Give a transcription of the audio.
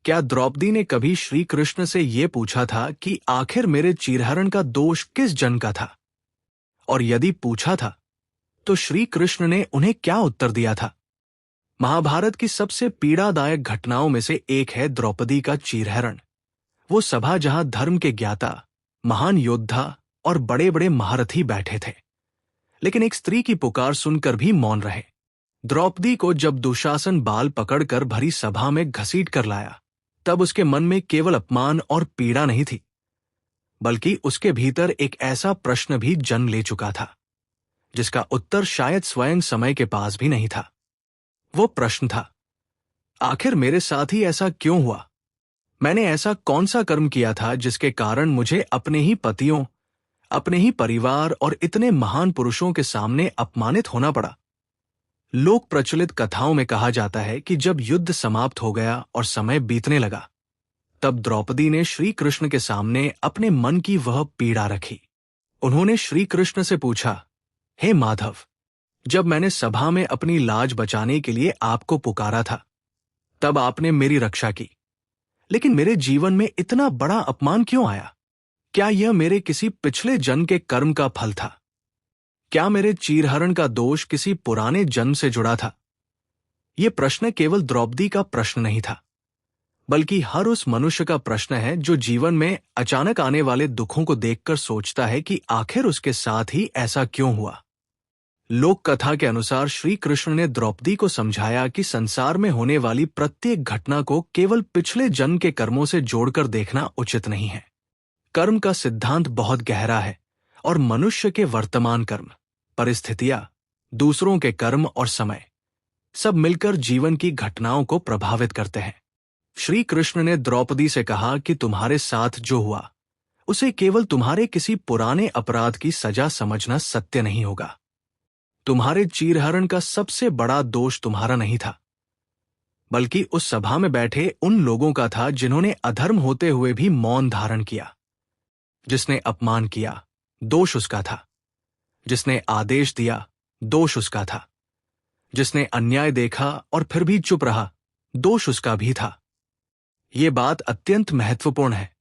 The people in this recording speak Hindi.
क्या द्रौपदी ने कभी श्री कृष्ण से ये पूछा था कि आखिर मेरे चीरहरण का दोष किस जन का था? और यदि पूछा था तो श्री कृष्ण ने उन्हें क्या उत्तर दिया था? महाभारत की सबसे पीड़ादायक घटनाओं में से एक है द्रौपदी का चीरहरण। वो सभा जहां धर्म के ज्ञाता, महान योद्धा और बड़े बड़े महारथी बैठे थे, लेकिन एक स्त्री की पुकार सुनकर भी मौन रहे। द्रौपदी को जब दुशासन बाल पकड़कर भरी सभा में घसीट कर लाया, तब उसके मन में केवल अपमान और पीड़ा नहीं थी, बल्कि उसके भीतर एक ऐसा प्रश्न भी जन्म ले चुका था जिसका उत्तर शायद स्वयं समय के पास भी नहीं था। वो प्रश्न था, आखिर मेरे साथ ही ऐसा क्यों हुआ? मैंने ऐसा कौन सा कर्म किया था जिसके कारण मुझे अपने ही पतियों, अपने ही परिवार और इतने महान पुरुषों के सामने अपमानित होना पड़ा? लोक प्रचलित कथाओं में कहा जाता है कि जब युद्ध समाप्त हो गया और समय बीतने लगा, तब द्रौपदी ने श्री कृष्ण के सामने अपने मन की वह पीड़ा रखी। उन्होंने श्री कृष्ण से पूछा, हे माधव, जब मैंने सभा में अपनी लाज बचाने के लिए आपको पुकारा था, तब आपने मेरी रक्षा की, लेकिन मेरे जीवन में इतना बड़ा अपमान क्यों आया? क्या यह मेरे किसी पिछले जन्म के कर्म का फल था? क्या मेरे चीरहरण का दोष किसी पुराने जन्म से जुड़ा था? यह प्रश्न केवल द्रौपदी का प्रश्न नहीं था, बल्कि हर उस मनुष्य का प्रश्न है जो जीवन में अचानक आने वाले दुखों को देखकर सोचता है कि आखिर उसके साथ ही ऐसा क्यों हुआ। लोक कथा के अनुसार श्री कृष्ण ने द्रौपदी को समझाया कि संसार में होने वाली प्रत्येक घटना को केवल पिछले जन्म के कर्मों से जोड़कर देखना उचित नहीं है। कर्म का सिद्धांत बहुत गहरा है और मनुष्य के वर्तमान कर्म, परिस्थितियां, दूसरों के कर्म और समय सब मिलकर जीवन की घटनाओं को प्रभावित करते हैं। श्री कृष्ण ने द्रौपदी से कहा कि तुम्हारे साथ जो हुआ उसे केवल तुम्हारे किसी पुराने अपराध की सजा समझना सत्य नहीं होगा। तुम्हारे चीरहरण का सबसे बड़ा दोष तुम्हारा नहीं था, बल्कि उस सभा में बैठे उन लोगों का था जिन्होंने अधर्म होते हुए भी मौन धारण किया। जिसने अपमान किया, दोष उसका था। जिसने आदेश दिया, दोष उसका था। जिसने अन्याय देखा और फिर भी चुप रहा, दोष उसका भी था। ये बात अत्यंत महत्वपूर्ण है,